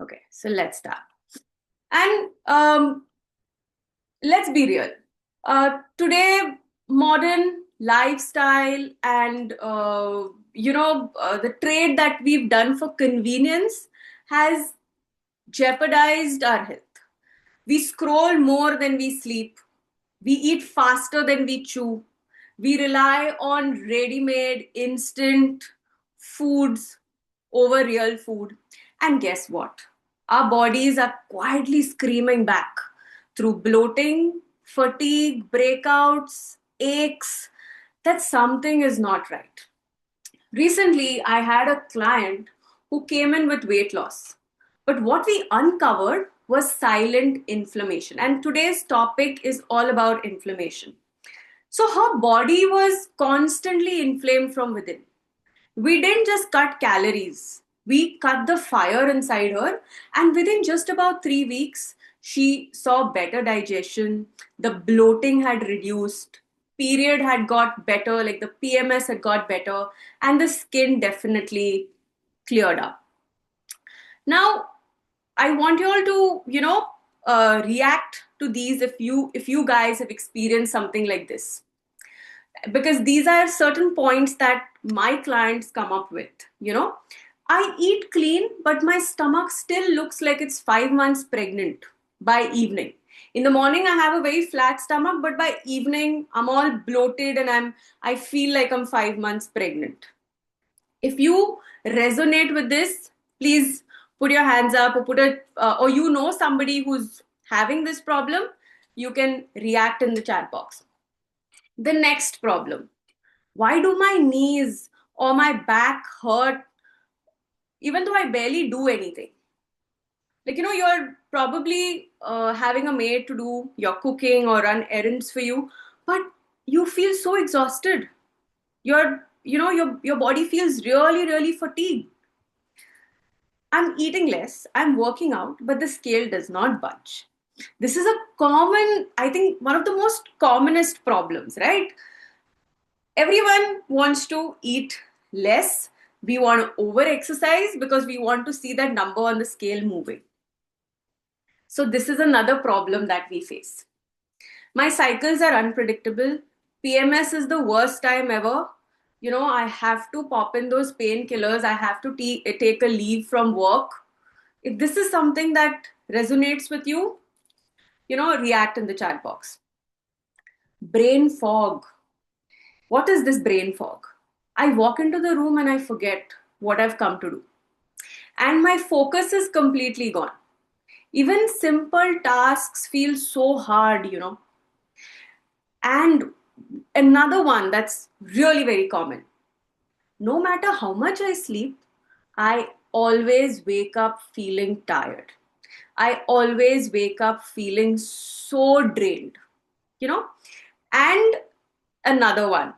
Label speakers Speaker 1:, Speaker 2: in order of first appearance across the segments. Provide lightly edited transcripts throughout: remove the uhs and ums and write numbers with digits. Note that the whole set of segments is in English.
Speaker 1: Okay, so let's start. And let's be real. Today, modern lifestyle and the trade that we've done for convenience has jeopardized our health. We scroll more than we sleep. We eat faster than we chew. We rely on ready made, instant foods over real food. And guess what? Our bodies are quietly screaming back through bloating, fatigue, breakouts, aches that something is not right. Recently, I had a client who came in with weight loss. But what we uncovered was silent inflammation. And today's topic is all about inflammation. So her body was constantly inflamed from within. We didn't just cut calories, we cut the fire inside her. And within just about 3 weeks, she saw better digestion, the bloating had reduced, period had got better, like the PMS had got better, and the skin definitely cleared up. Now, I want you all to, react to these if you guys have experienced something like this, because these are certain points that my clients come up with. I eat clean, but my stomach still looks like it's 5 months pregnant by evening. In the morning, I have a very flat stomach, but by evening, I'm all bloated and I feel like I'm 5 months pregnant. If you resonate with this, please put your hands up, or or somebody who's having this problem. You can react in the chat box. The next problem: why do my knees or my back hurt even though I barely do anything? Like, you're probably having a maid to do your cooking or run errands for you, but you feel so exhausted. Your body feels really, really fatigued. I'm eating less, I'm working out, but the scale does not budge. This is a common, I think, one of the most commonest problems, right? Everyone wants to eat less. We want to over exercise because we want to see that number on the scale moving. So, this is another problem that we face. My cycles are unpredictable. PMS is the worst time ever. I have to pop in those painkillers. I have to take a leave from work. If this is something that resonates with you, react in the chat box. Brain fog. What is this brain fog? I walk into the room and I forget what I've come to do. And my focus is completely gone. Even simple tasks feel so hard. And another one that's really very common: no matter how much I sleep, I always wake up feeling tired. I always wake up feeling so drained, you know? And another one: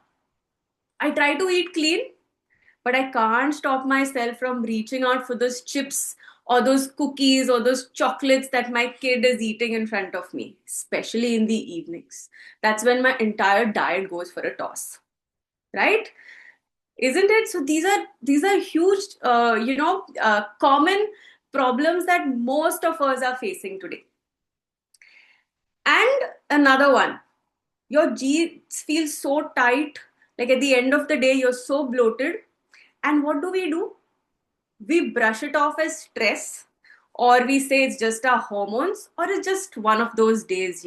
Speaker 1: I try to eat clean, but I can't stop myself from reaching out for those chips or those cookies or those chocolates that my kid is eating in front of me, especially in the evenings. That's when my entire diet goes for a toss, right? Isn't it? So these are huge, common problems that most of us are facing today. And another one: your jeans feel so tight, like at the end of the day you're so bloated. And what do? We brush it off as stress, or we say it's just our hormones, or it's just one of those days.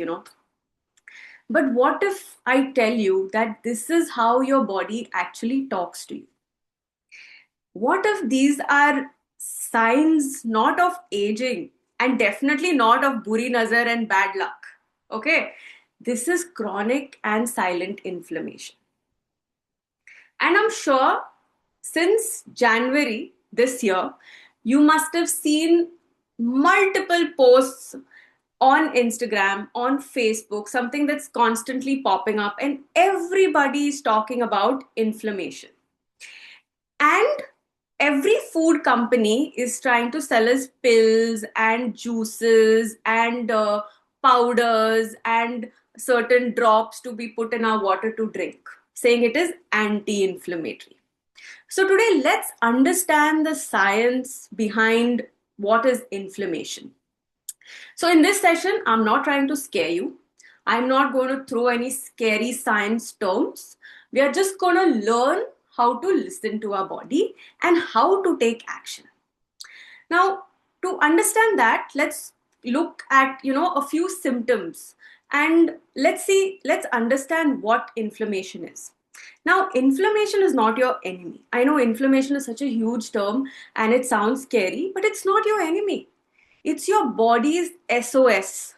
Speaker 1: But what if I tell you that this is how your body actually talks to you? What if these are signs not of aging, and definitely not of buri nazar and bad luck? Okay, this is chronic and silent inflammation. And I'm sure since January this year, you must have seen multiple posts on Instagram, on Facebook, something that's constantly popping up, and everybody is talking about inflammation. And every food company is trying to sell us pills and juices and powders and certain drops to be put in our water to drink, saying it is anti-inflammatory. So today, let's understand the science behind what is inflammation. So in this session, I'm not trying to scare you. I'm not going to throw any scary science terms. We are just going to learn how to listen to our body and how to take action. Now, to understand that, let's look at, a few symptoms, and let's understand what inflammation is. Now, inflammation is not your enemy. I know inflammation is such a huge term and it sounds scary, but it's not your enemy. It's your body's SOS,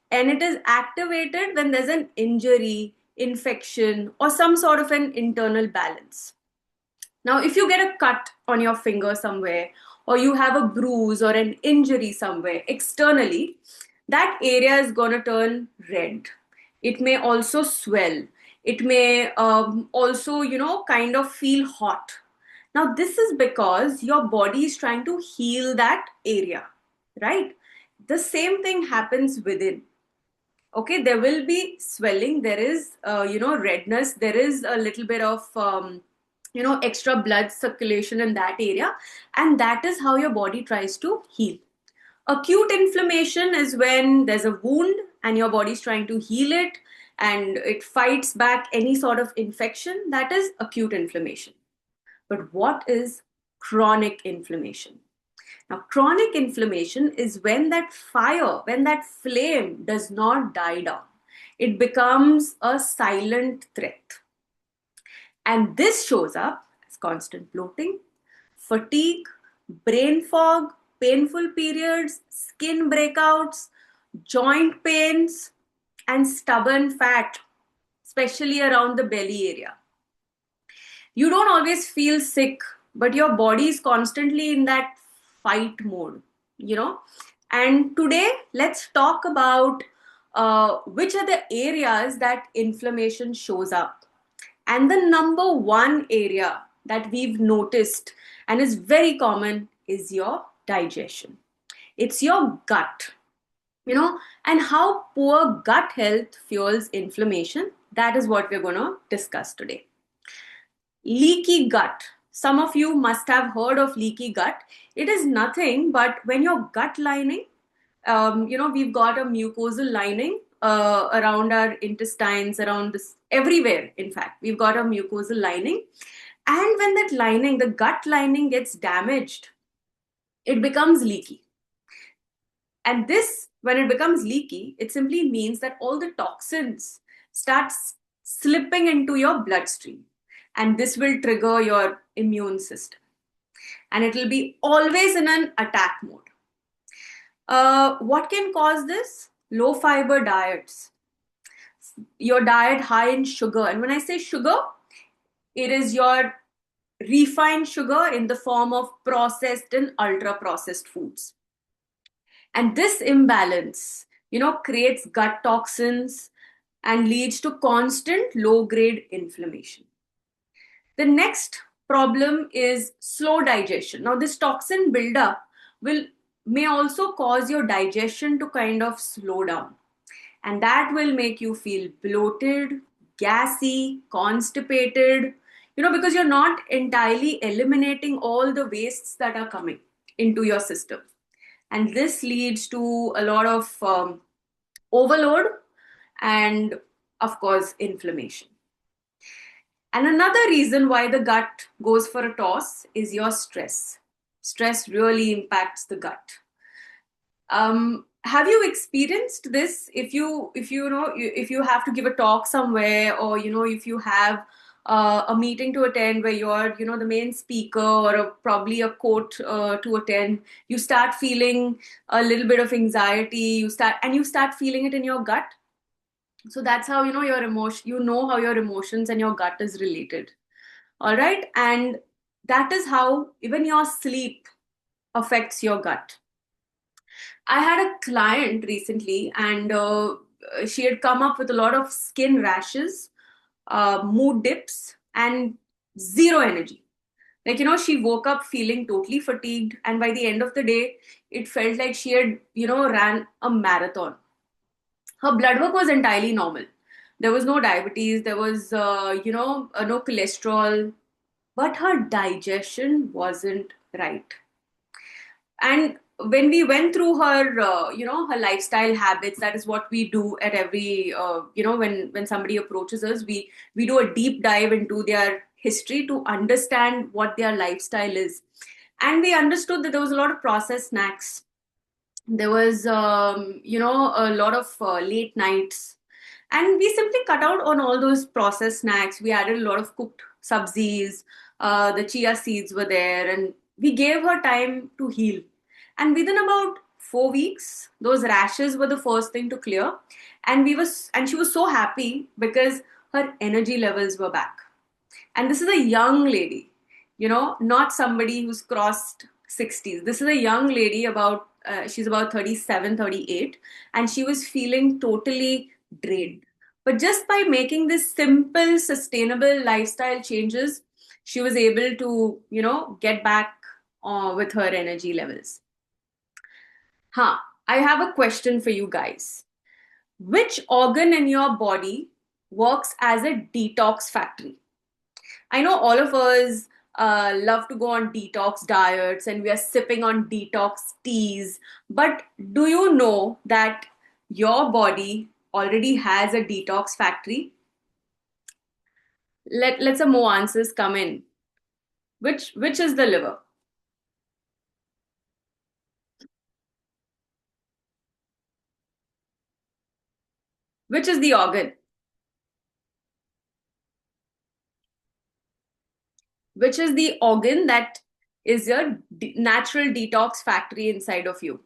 Speaker 1: and it is activated when there's an injury, infection, or some sort of an internal balance. Now, if you get a cut on your finger somewhere, or you have a bruise or an injury somewhere externally, that area is going to turn red. It may also swell. It may also, kind of feel hot. Now, this is because your body is trying to heal that area, right? The same thing happens within. Okay, there will be swelling, there is redness, there is a little bit of extra blood circulation in that area, and that is how your body tries to heal. Acute inflammation is when there's a wound and your body is trying to heal it, and it fights back any sort of infection. That is acute inflammation. But what is chronic inflammation? Now, chronic inflammation is when that fire, when that flame does not die down. It becomes a silent threat. And this shows up as constant bloating, fatigue, brain fog, painful periods, skin breakouts, joint pains, and stubborn fat, especially around the belly area. You don't always feel sick, but your body is constantly in that fight mode, you know. And today, let's talk about which are the areas that inflammation shows up. And the number one area that we've noticed and is very common is your digestion. It's your gut, and how poor gut health fuels inflammation. That is what we're going to discuss today. Leaky gut. Some of you must have heard of leaky gut. It is nothing but when your gut lining, we've got a mucosal lining around our intestines, around this, everywhere, in fact. We've got a mucosal lining. And when that lining, the gut lining gets damaged, it becomes leaky. And this, when it becomes leaky, it simply means that all the toxins start slipping into your bloodstream. And this will trigger your immune system. And it will be always in an attack mode. What can cause this? Low fiber diets. Your diet high in sugar. And when I say sugar, it is your refined sugar in the form of processed and ultra processed foods. And this imbalance, creates gut toxins and leads to constant low grade inflammation. The next problem is slow digestion. Now, this toxin buildup may also cause your digestion to kind of slow down. And that will make you feel bloated, gassy, constipated, because you're not entirely eliminating all the wastes that are coming into your system. And this leads to a lot of overload and, of course, inflammation. And another reason why the gut goes for a toss is your stress. Stress really impacts the gut. Have you experienced this? If you have to give a talk somewhere, or if you have a meeting to attend where you're the main speaker, or probably a court to attend, you start feeling a little bit of anxiety. You start feeling it in your gut. So that's how your emotion, how your emotions and your gut is related. All right. And that is how even your sleep affects your gut. I had a client recently, and she had come up with a lot of skin rashes, mood dips, and zero energy. Like, she woke up feeling totally fatigued, and by the end of the day, it felt like she had, ran a marathon. Her blood work was entirely normal. There was no diabetes, there was, no cholesterol, but her digestion wasn't right. And when we went through her her lifestyle habits, that is what we do at every when somebody approaches us, we do a deep dive into their history to understand what their lifestyle is. And we understood that there was a lot of processed snacks. There was a lot of late nights, and we simply cut out on all those processed snacks. We added a lot of cooked sabzis. The chia seeds were there, and we gave her time to heal. And within about 4 weeks, those rashes were the first thing to clear. And she was so happy because her energy levels were back. And this is a young lady, not somebody who's crossed 60s. This is a young lady about she's about 37, 38, and she was feeling totally drained. But just by making this simple sustainable lifestyle changes, she was able to get back with her energy levels. I have a question for you guys. Which organ in your body works as a detox factory? I know all of us love to go on detox diets, and we are sipping on detox teas. But do you know that your body already has a detox factory? Let some more answers come in. Which is the liver? Which is the organ? Which is the organ that is your natural detox factory inside of you?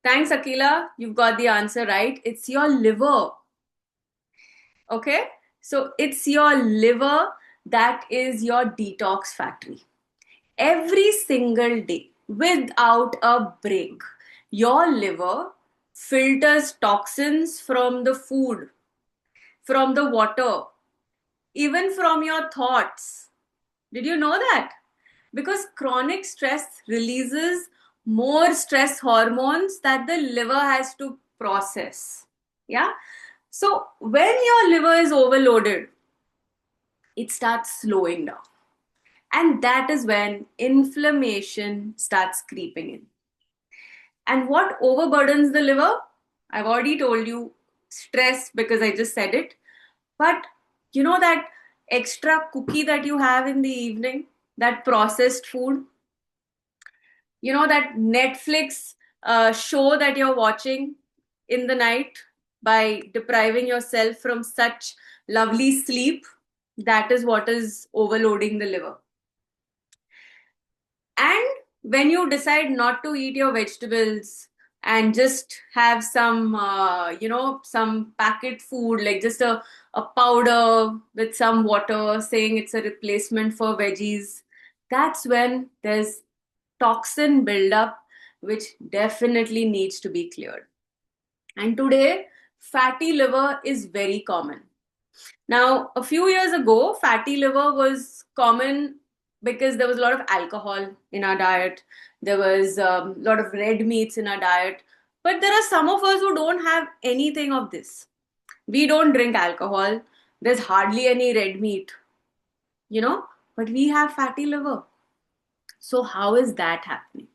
Speaker 1: Thanks, Akila. You've got the answer right. It's your liver. Okay? So it's your liver that is your detox factory. Every single day, without a break, your liver filters toxins from the food, from the water, even from your thoughts. Did you know that? Because chronic stress releases more stress hormones that the liver has to process. Yeah? So when your liver is overloaded, it starts slowing down. And that is when inflammation starts creeping in. And what overburdens the liver? I've already told you stress because I just said it. But you know that extra cookie that you have in the evening, that processed food, that Netflix show that you're watching in the night by depriving yourself from such lovely sleep, that is what is overloading the liver. And when you decide not to eat your vegetables and just have some some packet food, like just a powder with some water saying it's a replacement for veggies, that's when there's toxin buildup, which definitely needs to be cleared. And today, fatty liver is very common. Now, a few years ago, fatty liver was common because there was a lot of alcohol in our diet. There was a lot of red meats in our diet. But there are some of us who don't have anything of this. We don't drink alcohol. There's hardly any red meat, but we have fatty liver. So, how is that happening?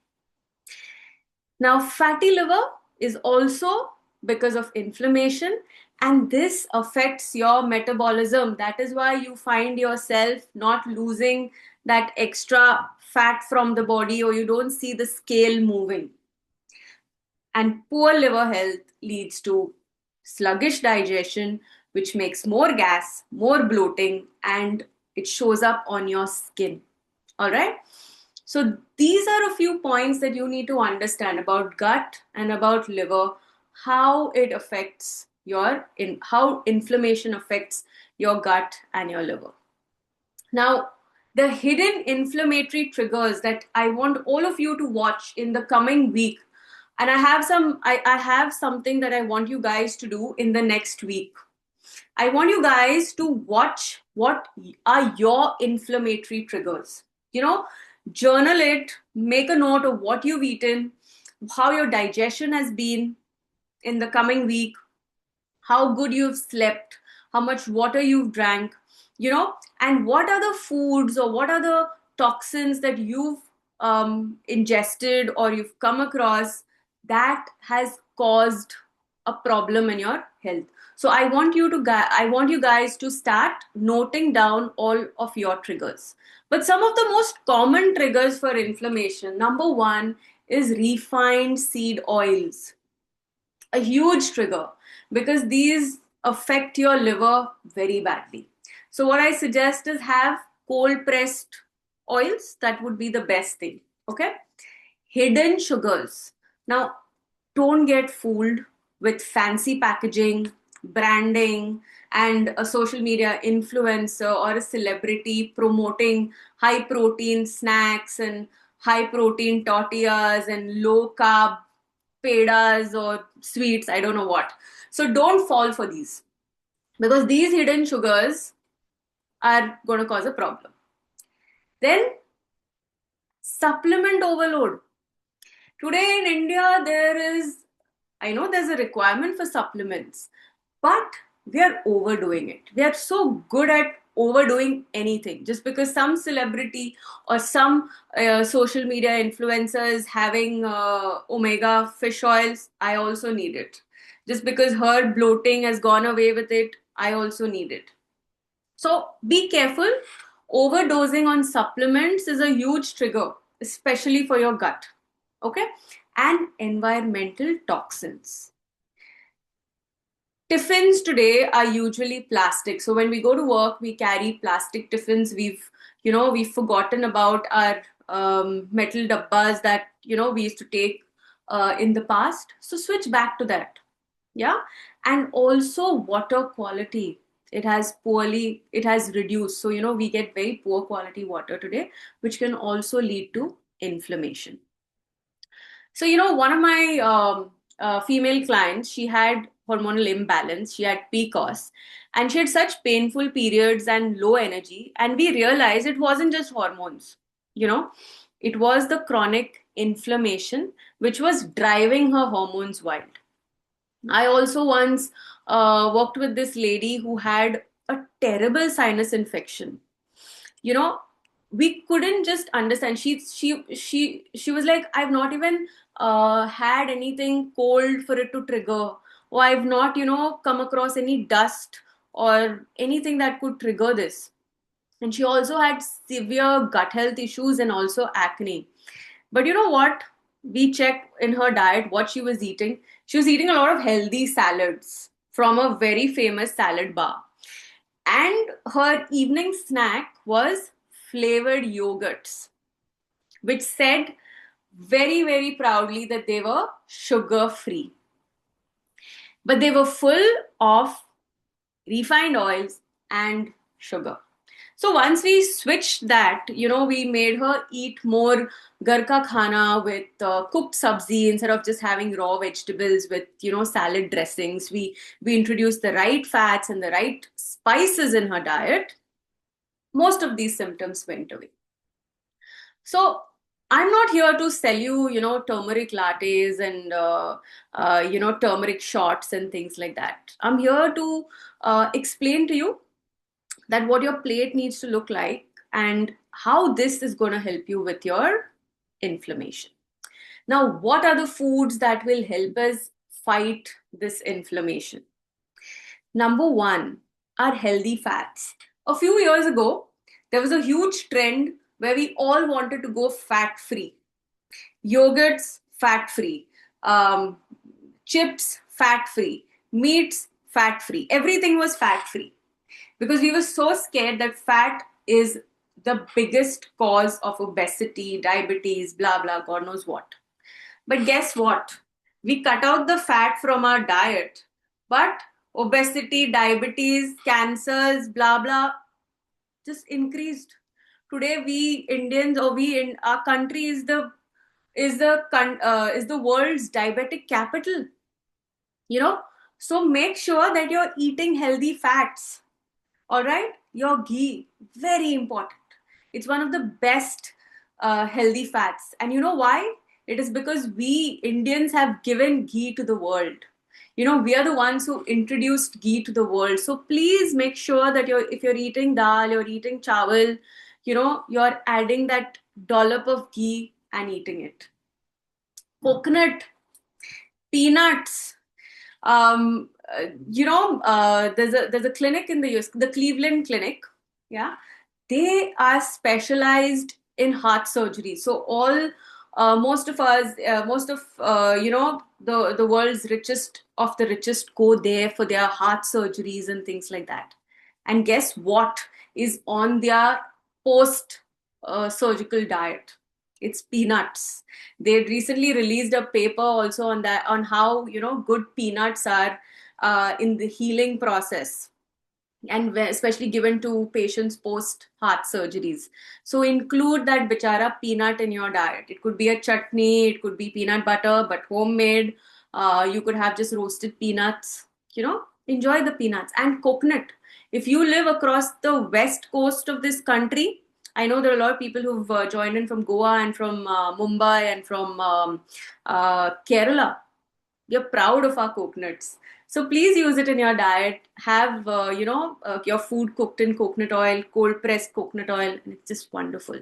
Speaker 1: Now, fatty liver is also because of inflammation, and this affects your metabolism. That is why you find yourself not losing that extra fat from the body, or you don't see the scale moving. And poor liver health leads to sluggish digestion, which makes more gas, more bloating, and it shows up on your skin. All right. So these are a few points that you need to understand about gut and about liver, how it affects how inflammation affects your gut and your liver. Now, the hidden inflammatory triggers that I want all of you to watch in the coming week, and I have something that I want you guys to do in the next week. I want you guys to watch what are your inflammatory triggers. Journal it, make a note of what you've eaten, how your digestion has been in the coming week, how good you've slept, how much water you've drank, and what are the foods or what are the toxins that you've ingested or you've come across that has caused a problem in your health. So I want you guys to start noting down all of your triggers. But some of the most common triggers for inflammation, number one is refined seed oils, a huge trigger, because these affect your liver very badly. So what I suggest is have cold pressed oils. That would be the best thing. Okay. Hidden sugars. Now, don't get fooled with fancy packaging, branding, and a social media influencer or a celebrity promoting high protein snacks and high protein tortillas and low carb pedas or sweets, I don't know what. So don't fall for these, because these hidden sugars are going to cause a problem. Then supplement overload. Today in India, I know there's a requirement for supplements, but we are overdoing it. We are so good at overdoing anything. Just because some celebrity or some social media influencer is having omega fish oils, I also need it. Just because her bloating has gone away with it, I also need it. So be careful. Overdosing on supplements is a huge trigger, especially for your gut. Okay? And environmental toxins. Tiffins today are usually plastic. So when we go to work, we carry plastic tiffins. We've forgotten about our metal dabbas that, we used to take in the past. So switch back to that. Yeah. And also water quality. It has reduced. So, we get very poor quality water today, which can also lead to inflammation. So, one of my female clients, she had hormonal imbalance, she had PCOS, and she had such painful periods and low energy. And we realized it wasn't just hormones, it was the chronic inflammation which was driving her hormones wild. I also once worked with this lady who had a terrible sinus infection. You know, we couldn't just understand. She was like, I've not even had anything cold for it to trigger, or I've not, come across any dust or anything that could trigger this. And she also had severe gut health issues and also acne. But you know what? We checked in her diet what she was eating. She was eating a lot of healthy salads from a very famous salad bar. And her evening snack was flavored yogurts, which said very, very proudly that they were sugar free. But they were full of refined oils and sugar. So once we switched that, we made her eat more garka khana with cooked sabzi instead of just having raw vegetables with, salad dressings. We introduced the right fats and the right spices in her diet. Most of these symptoms went away. So I'm not here to sell you, turmeric lattes and, turmeric shots and things like that. I'm here to explain to you that what your plate needs to look like and how this is going to help you with your inflammation. Now, what are the foods that will help us fight this inflammation? Number one are healthy fats. A few years ago, there was a huge trend where we all wanted to go fat free. Yogurts, fat free. Chips, fat free. Meats, fat free. Everything was fat free, because we were so scared that fat is the biggest cause of obesity, diabetes, blah, blah, God knows what. But guess what? We cut out the fat from our diet, but obesity, diabetes, cancers, blah, blah, just increased. Today, we Indians, or we in our country, is the world's diabetic capital. So make sure that you're eating healthy fats. All right, your ghee, very important. It's one of the best healthy fats. And you know why? It is because we Indians have given ghee to the world. We are the ones who introduced ghee to the world. So please make sure that if you're eating dal, you're eating chawal, you're adding that dollop of ghee and eating it. Coconut, peanuts. There's a clinic in the US, the Cleveland Clinic. Yeah, they are specialized in heart surgery. So all most of us, most of the world's richest of the richest go there for their heart surgeries and things like that. And guess what is on their post surgical diet? It's peanuts. They recently released a paper also on that, on how good peanuts are in the healing process, and especially given to patients post heart surgeries. So include that bichara peanut in your diet. It could be a chutney, it could be peanut butter, but homemade. You could have just roasted peanuts. Enjoy the peanuts. And coconut. If you live across the west coast of this country, I know there are a lot of people who've joined in from Goa and from Mumbai and from Kerala. We are proud of our coconuts. So please use it in your diet. Have your food cooked in coconut oil, cold pressed coconut oil, and it's just wonderful.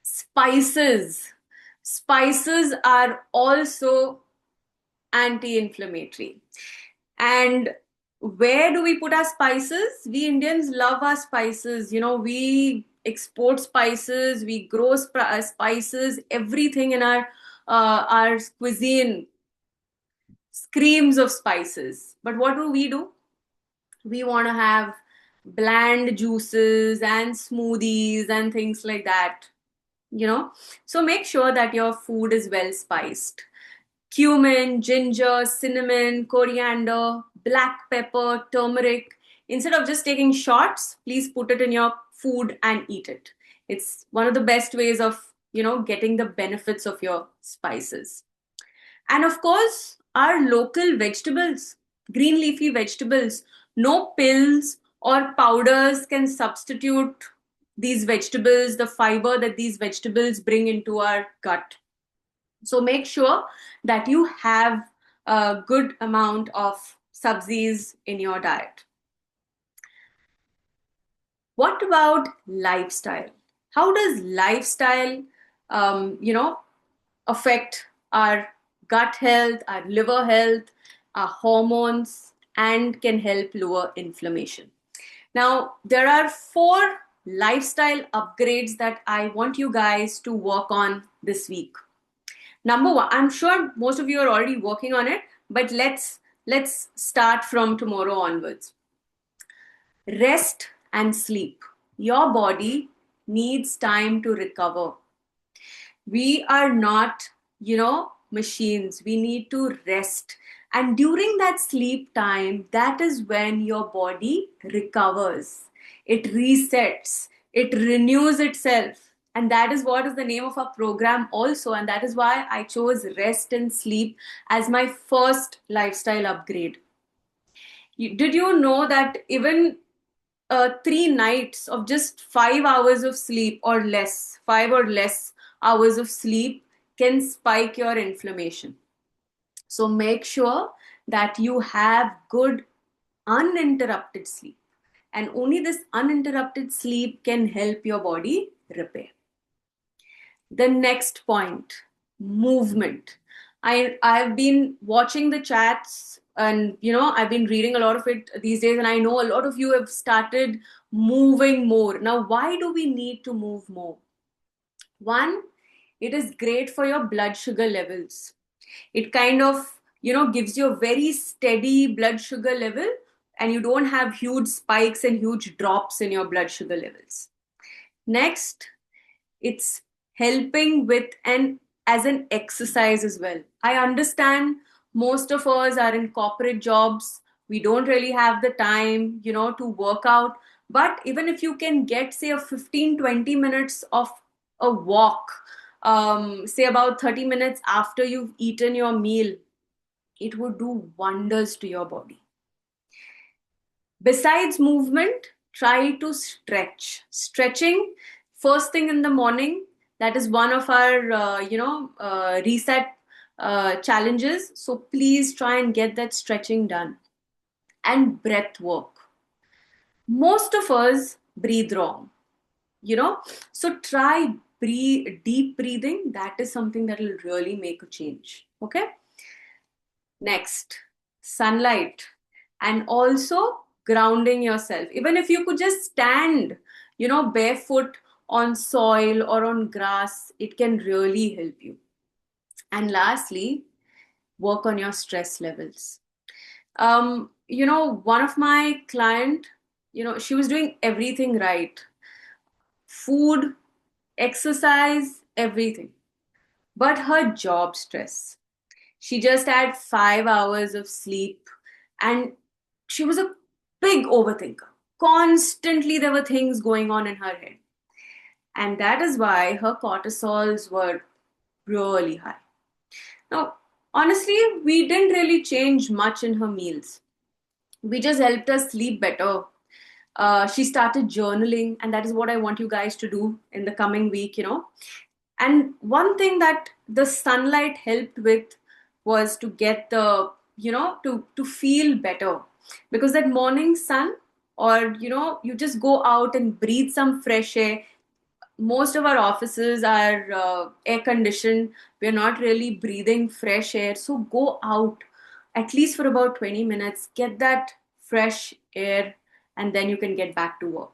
Speaker 1: Spices. Spices are also anti-inflammatory. And where do we put our spices? We Indians love our spices. We export spices, we grow spices. Everything in our cuisine screams of spices. But what do? We want to have bland juices and smoothies and things like that. So make sure that your food is well spiced. Cumin, ginger, cinnamon, coriander, black pepper, turmeric. Instead of just taking shots, please put it in your food and eat it. It's one of the best ways of getting the benefits of your spices. And of course, our local vegetables, green leafy vegetables. No pills or powders can substitute these vegetables, the fiber that these vegetables bring into our gut. So make sure that you have a good amount of sabzis in your diet. What about lifestyle? How does lifestyle, affect our gut health, our liver health, our hormones, and can help lower inflammation? Now, there are 4 lifestyle upgrades that I want you guys to work on this week. Number 1, I'm sure most of you are already working on it, but let's start from tomorrow onwards. Rest and sleep. Your body needs time to recover. We are not, machines. We need to rest. And during that sleep time, that is when your body recovers. It resets. It renews itself. And that is what is the name of our program also. And that is why I chose rest and sleep as my first lifestyle upgrade. Did you know that even 3 nights of just 5 hours of sleep or less, 5 or less hours of sleep can spike your inflammation? So make sure that you have good uninterrupted sleep. And only this uninterrupted sleep can help your body repair. The next point, movement. I've been watching the chats, and I've been reading a lot of it these days, and I know a lot of you have started moving more. Now, why do we need to move more? One, it is great for your blood sugar levels. It kind of gives you a very steady blood sugar level, and you don't have huge spikes and huge drops in your blood sugar levels. Next, it's helping with as an exercise as well. I understand most of us are in corporate jobs. We don't really have the time, to work out. But even if you can get, say, a 15-20 minutes of a walk, say about 30 minutes after you've eaten your meal, it would do wonders to your body. Besides movement, try to stretch. Stretching first thing in the morning, that is one of our reset challenges. So please try and get that stretching done. And breath work. Most of us breathe wrong, you know. So try deep breathing. That is something that will really make a change. Okay. Next, sunlight, and also grounding yourself. Even if you could just stand, barefoot on soil or on grass, it can really help you. And lastly, work on your stress levels. One of my client, she was doing everything right: food, exercise, everything. But her job stress. She just had 5 hours of sleep, and she was a big overthinker. Constantly, there were things going on in her head. And that is why her cortisols were really high. Now, honestly, we didn't really change much in her meals. We just helped her sleep better. She started journaling, and that is what I want you guys to do in the coming week. And one thing that the sunlight helped with was to get to feel better, because that morning sun, or you just go out and breathe some fresh air. Most of our offices are air conditioned. We're not really breathing fresh air. So go out at least for about 20 minutes, get that fresh air, and then you can get back to work.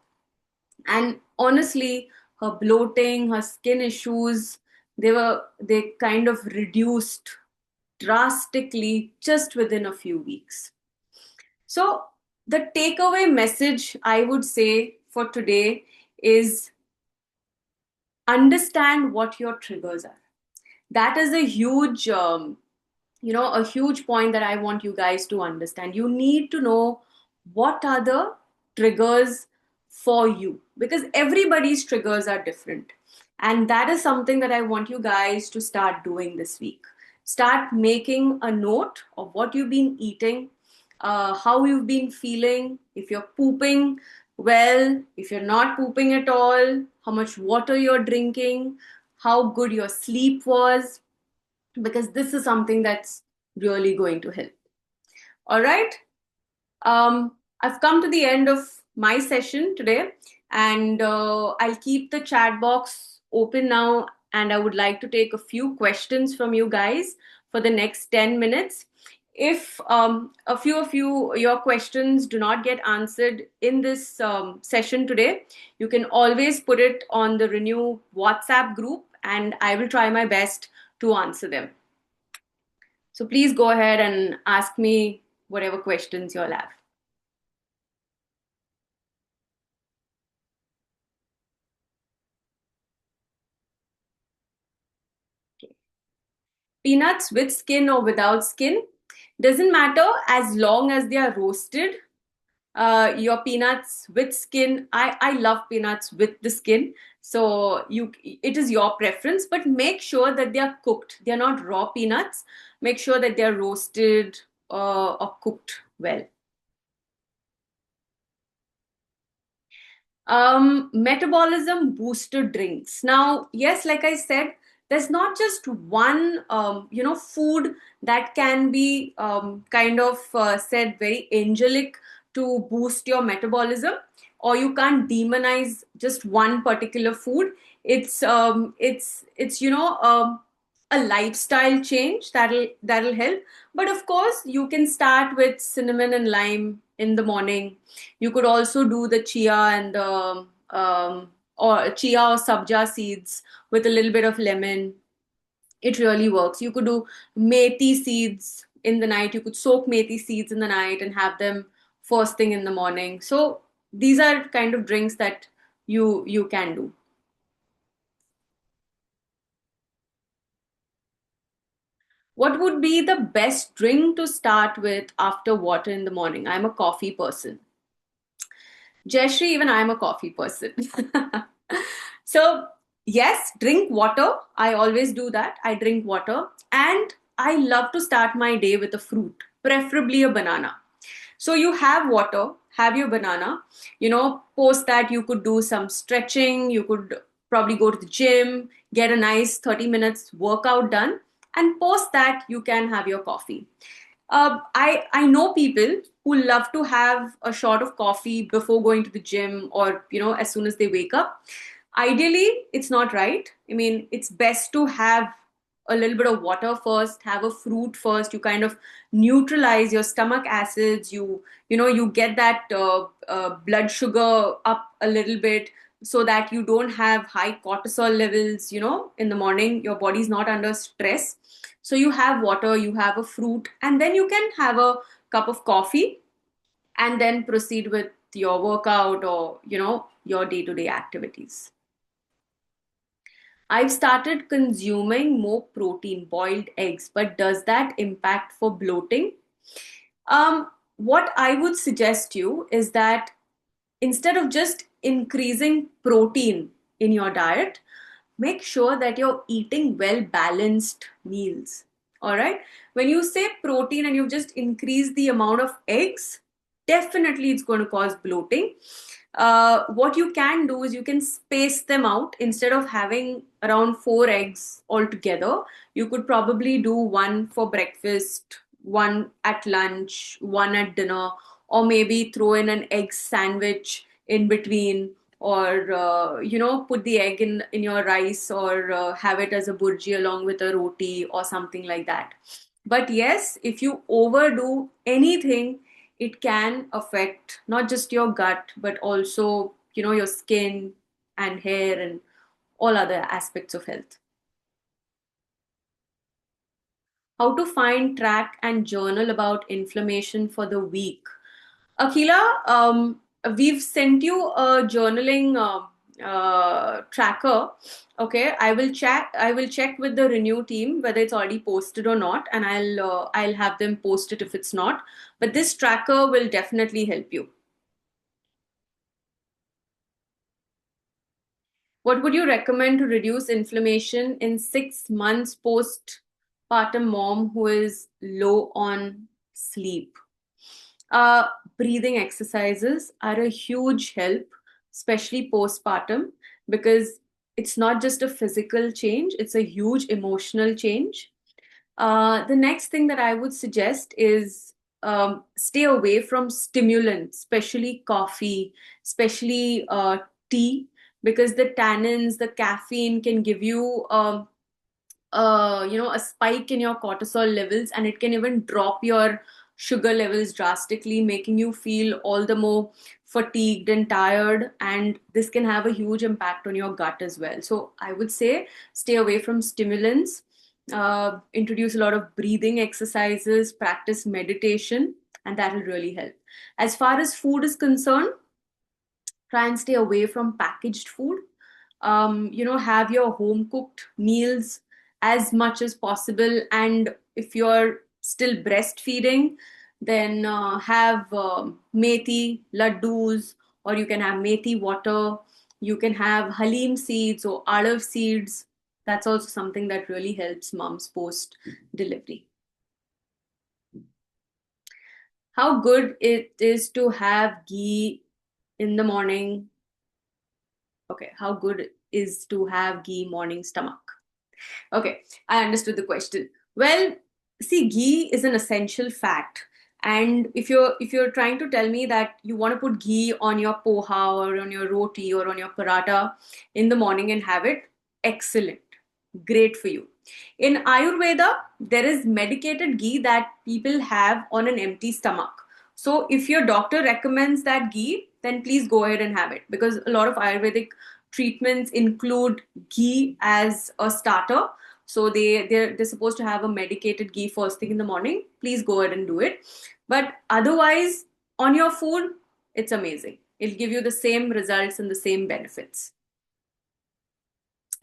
Speaker 1: And honestly, her bloating, her skin issues, they kind of reduced drastically just within a few weeks. So the takeaway message I would say for today is understand what your triggers are. That is a huge a huge point that I want you guys to understand. You need to know what are the triggers for you, because everybody's triggers are different. And that is something that I want you guys to start doing this week. Start making a note of what you've been eating, how you've been feeling, if you're pooping well, if you're not pooping at all, how much water you're drinking, how good your sleep was, because this is something that's really going to help. All right. I've come to the end of my session today, and I'll keep the chat box open now. And I would like to take a few questions from you guys for the next 10 minutes. If a few of your questions do not get answered in this session today, you can always put it on the Renew WhatsApp group, and I will try my best to answer them. So please go ahead and ask me whatever questions you'll have. Okay. Peanuts with skin or without skin doesn't matter as long as they are roasted. Your peanuts with skin, I love peanuts with the skin. So it is your preference, but make sure that they are cooked. They are not raw peanuts. Make sure that they are roasted or cooked well. Metabolism booster drinks. Now, yes, like I said, there's not just one food that can be kind of said very angelic to boost your metabolism, or you can't demonize just one particular food. It's a lifestyle change that'll help. But of course, you can start with cinnamon and lime in the morning. You could also do the chia and the or chia or sabja seeds with a little bit of lemon. It really works. You could do methi seeds in the night. You could soak methi seeds in the night and have them first thing in the morning. So these are kind of drinks that you can do. What would be the best drink to start with after water in the morning? I'm a coffee person. Jayashree, even I'm a coffee person. So, yes, drink water. I always do that. I drink water. And I love to start my day with a fruit, preferably a banana. So, you have water, have your banana. Post that, you could do some stretching. You could probably go to the gym, get a nice 30 minutes workout done. and post that you can have your coffee. I know people who love to have a shot of coffee before going to the gym, or as soon as they wake up. Ideally, it's not right. I mean, it's best to have a little bit of water first, have a fruit first. You kind of neutralize your stomach acids. You get that blood sugar up a little bit, so that you don't have high cortisol levels. In the morning, your body's not under stress. So you have water, you have a fruit, and then you can have a cup of coffee, and then proceed with your workout, or your day-to-day activities. I've started consuming more protein, boiled eggs, but does that impact for bloating? What I would suggest you is that instead of just increasing protein in your diet, make sure that you're eating well balanced meals. All right. When you say protein and you've just increased the amount of eggs, definitely it's going to cause bloating. What you can do is you can space them out. Instead of having around 4 eggs altogether, you could probably do one for breakfast, one at lunch, one at dinner, or maybe throw in an egg sandwich in between, or put the egg in your rice, or have it as a burji along with a roti or something like that. But yes, if you overdo anything, it can affect not just your gut, but also your skin and hair and all other aspects of health. How to find, track, and journal about inflammation for the week? Akila, we've sent you a journaling tracker. Okay, I will check. I will check with the Renew team whether it's already posted or not, and I'll have them post it if it's not. But this tracker will definitely help you. What would you recommend to reduce inflammation in 6 months postpartum mom who is low on sleep? Uh, Breathing exercises are a huge help, especially postpartum, because it's not just a physical change, it's a huge emotional change. The next thing that I would suggest is stay away from stimulants, especially coffee, especially tea, because the tannins, the caffeine can give you a spike in your cortisol levels, and it can even drop your sugar levels drastically, making you feel all the more fatigued and tired, and this can have a huge impact on your gut as well. So I would say stay away from stimulants, introduce a lot of breathing exercises, practice meditation, and that will really help. As far as food is concerned, try and stay away from packaged food. Have your home cooked meals as much as possible. And if you're still breastfeeding, then have methi laddus, or you can have methi water. You can have halim seeds or olive seeds. That's also something that really helps moms post delivery. How good it is to have ghee in the morning. Okay, how good is to have ghee morning stomach? Okay, I understood the question. Well, see, ghee is an essential fat. And if you're trying to tell me that you want to put ghee on your poha or on your roti or on your paratha in the morning and have it, excellent. Great for you. In Ayurveda, there is medicated ghee that people have on an empty stomach. So if your doctor recommends that ghee, then please go ahead and have it, because a lot of Ayurvedic treatments include ghee as a starter. So they're supposed to have a medicated ghee first thing in the morning. Please go ahead and do it. But otherwise, on your food, it's amazing. It'll give you the same results and the same benefits.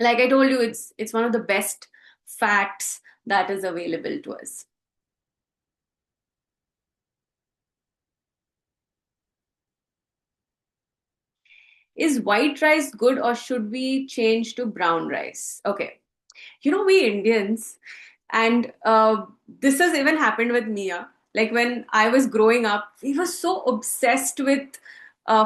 Speaker 1: Like I told you, it's one of the best fats that is available to us. Is white rice good, or should we change to brown rice? Okay. We Indians, and this has even happened with Mia. Like when I was growing up, we were so obsessed with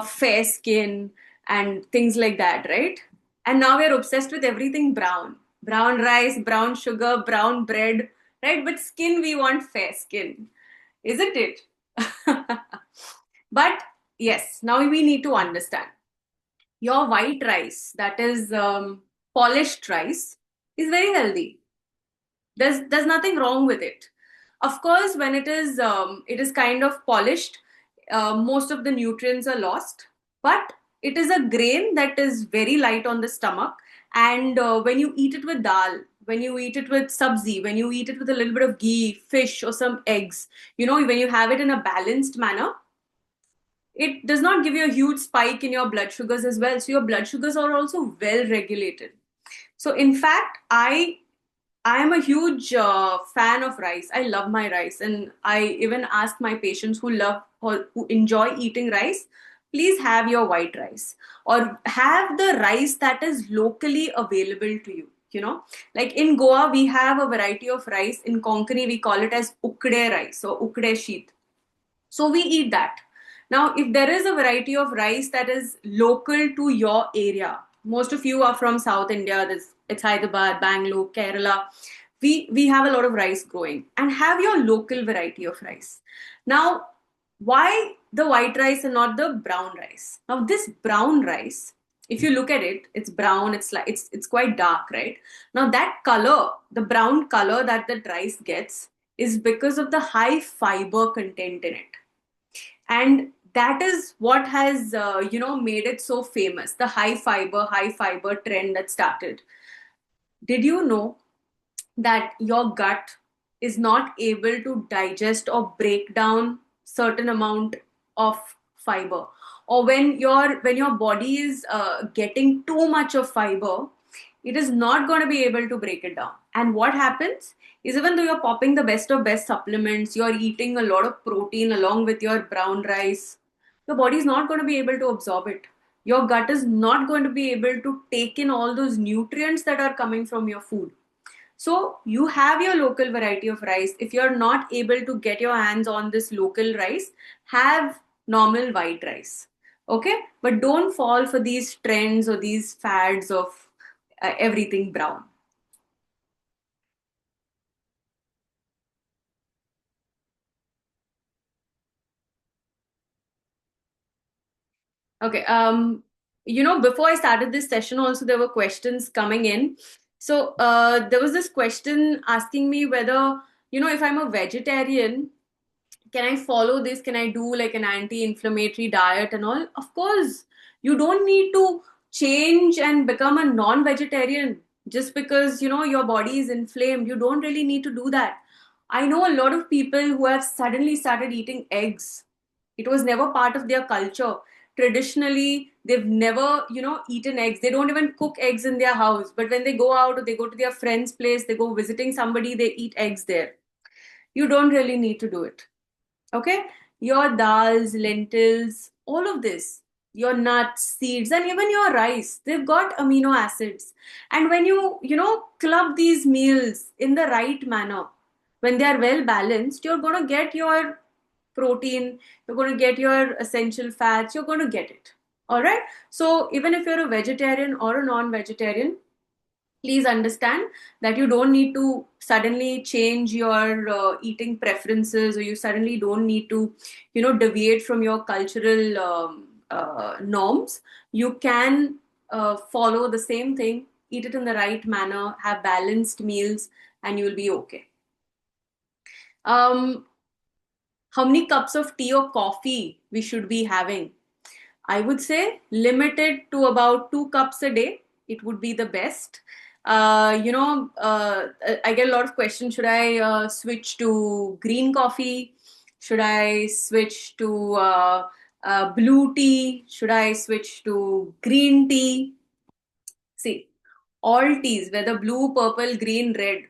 Speaker 1: fair skin and things like that, right? And now we're obsessed with everything brown. Brown rice, brown sugar, brown bread, right? But skin, we want fair skin, isn't it? But yes, now we need to understand your white rice, that is polished rice, is very healthy. There's nothing wrong with it. Of course, when it is kind of polished, most of the nutrients are lost. But it is a grain that is very light on the stomach, and when you eat it with dal, when you eat it with sabzi, when you eat it with a little bit of ghee, fish, or some eggs, when you have it in a balanced manner, it does not give you a huge spike in your blood sugars as well. So your blood sugars are also well regulated. So in fact, I am a huge fan of rice. I love my rice, and I even ask my patients who love or who enjoy eating rice, please have your white rice or have the rice that is locally available to you. Like in Goa, we have a variety of rice. In Konkani, we call it as ukde rice or ukde sheet. So we eat that. Now, if there is a variety of rice that is local to your area, most of you are from South India, it's Hyderabad, Bangalore, Kerala. We have a lot of rice growing, and have your local variety of rice. Now, why the white rice and not the brown rice? Now, this brown rice, if you look at it, it's brown, it's quite dark, right? Now that color, the brown color that the rice gets, is because of the high fiber content in it. And that is what has made it so famous, the high fiber trend that started. Did you know that your gut is not able to digest or break down certain amount of fiber, or when your body is getting too much of fiber, it is not going to be able to break it down. And what happens is, even though you're popping the best of best supplements, you're eating a lot of protein along with your brown rice, your body is not going to be able to absorb it. Your gut is not going to be able to take in all those nutrients that are coming from your food. So you have your local variety of rice. If you're not able to get your hands on this local rice, have normal white rice. Okay? But don't fall for these trends or these fads of everything brown. Okay. Before I started this session, also there were questions coming in. So there was this question asking me whether, if I'm a vegetarian, can I follow this? Can I do like an anti-inflammatory diet and all? Of course, you don't need to change and become a non-vegetarian just because your body is inflamed. You don't really need to do that. I know a lot of people who have suddenly started eating eggs. It was never part of their culture. Traditionally, they've never, eaten eggs. They don't even cook eggs in their house. But when they go out or they go to their friend's place, they go visiting somebody, they eat eggs there. You don't really need to do it. Okay? Your dals, lentils, all of this, your nuts, seeds, and even your rice, they've got amino acids. And when you club these meals in the right manner, when they are well balanced, you're going to get your protein, you're going to get your essential fats, you're going to get it. All right? So even if you're a vegetarian or a non-vegetarian, please understand that you don't need to suddenly change your eating preferences, or you suddenly don't need to deviate from your cultural norms. You can follow the same thing, eat it in the right manner, have balanced meals, and you'll be okay. How many cups of tea or coffee we should be having? I would say limit it to about 2 cups a day. It would be the best. I get a lot of questions. Should I switch to green coffee? Should I switch to blue tea? Should I switch to green tea? See, all teas, whether blue, purple, green, red,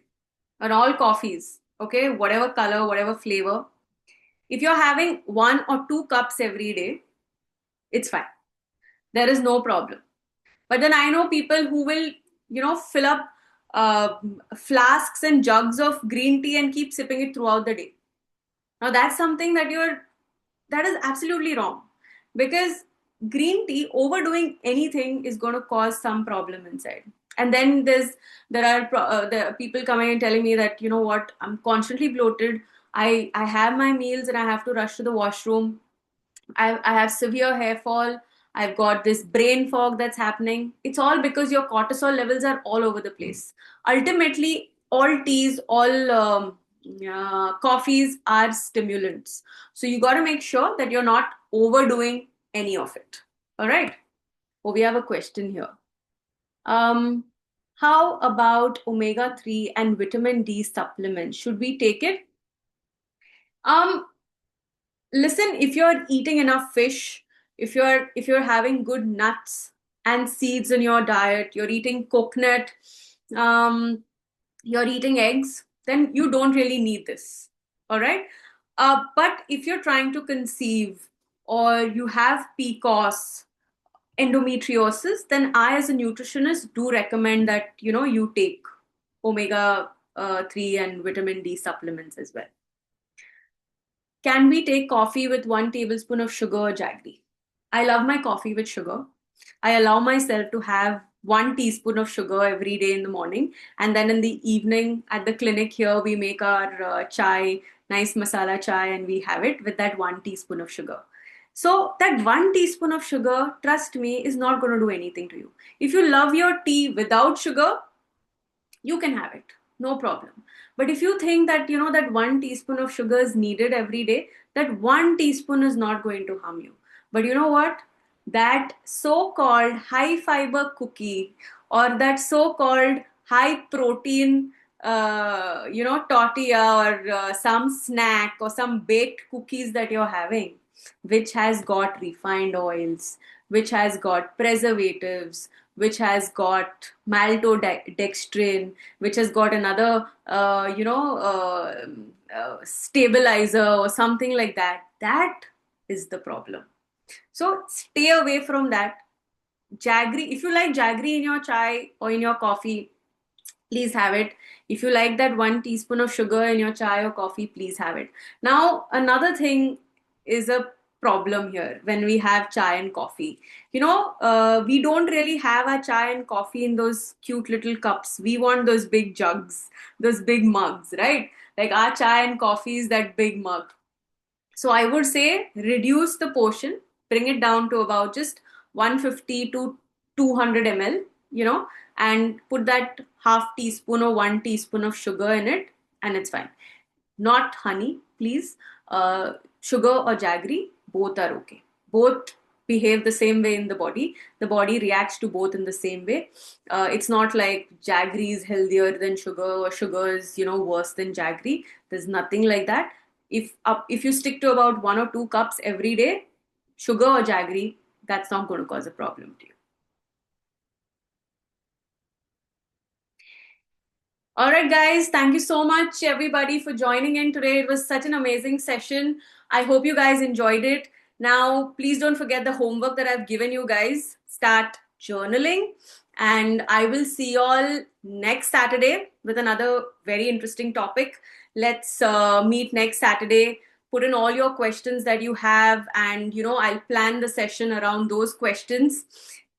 Speaker 1: and all coffees, okay, whatever color, whatever flavor, if you're having 1 or 2 cups every day, it's fine. There is no problem. But then I know people who will, fill up uh, flasks and jugs of green tea and keep sipping it throughout the day. Now that's something that is absolutely wrong, because green tea overdoing anything is going to cause some problem inside. And then there are people coming and telling me that, you know what, I'm constantly bloated. I have my meals and I have to rush to the washroom. I have severe hair fall. I've got this brain fog that's happening. It's all because your cortisol levels are all over the place. Ultimately, all teas, all coffees are stimulants. So you got to make sure that you're not overdoing any of it. All right. Oh, we have a question here. Um, how about omega 3 and vitamin D supplements? Should we take it? Um, Listen, if you're eating enough fish, if you're having good nuts and seeds in your diet, you're eating coconut, um, you're eating eggs, then you don't really need this. All right. But if you're trying to conceive or you have PCOS, endometriosis, then I, as a nutritionist, do recommend that you take omega 3 and vitamin D supplements as well. Can we take coffee with 1 tablespoon of sugar or jaggery? I love my coffee with sugar. I allow myself to have 1 teaspoon of sugar every day in the morning. And then in the evening at the clinic here, we make our chai, nice masala chai, and we have it with that 1 teaspoon of sugar. So, that 1 teaspoon of sugar, trust me, is not going to do anything to you. If you love your tea without sugar, you can have it, no problem. But if you think that that 1 teaspoon of sugar is needed every day, that 1 teaspoon is not going to harm you. But you know what, that so-called high fiber cookie, or that so-called high protein tortilla, or some snack or some baked cookies that you're having, which has got refined oils, which has got preservatives, which has got maltodextrin, which has got another, stabilizer or something like that. That is the problem. So stay away from that. Jaggery, if you like jaggery in your chai or in your coffee, please have it. If you like that 1 teaspoon of sugar in your chai or coffee, please have it. Now, another thing is a problem here when we have chai and coffee. We don't really have our chai and coffee in those cute little cups. We want those big jugs, those big mugs, right? Like our chai and coffee is that big mug. So I would say reduce the portion, bring it down to about just 150 to 200 ml, and put that half teaspoon or 1 teaspoon of sugar in it, and it's fine. Not honey, please. Sugar or jaggery, both are okay. Both behave the same way in the body. The body reacts to both in the same way. It's not like jaggery is healthier than sugar, or sugar is worse than jaggery. There's nothing like that. If you stick to about 1 or 2 cups every day, sugar or jaggery, that's not going to cause a problem to you. All right, guys. Thank you so much, everybody, for joining in today. It was such an amazing session. I hope you guys enjoyed it. Now, please don't forget the homework that I've given you guys. Start journaling. And I will see you all next Saturday with another very interesting topic. Let's meet next Saturday. Put in all your questions that you have, and I'll plan the session around those questions.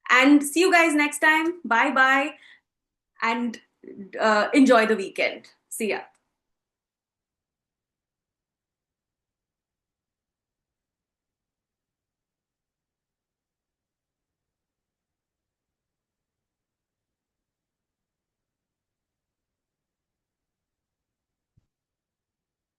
Speaker 1: And see you guys next time. Bye bye. And enjoy the weekend. See ya.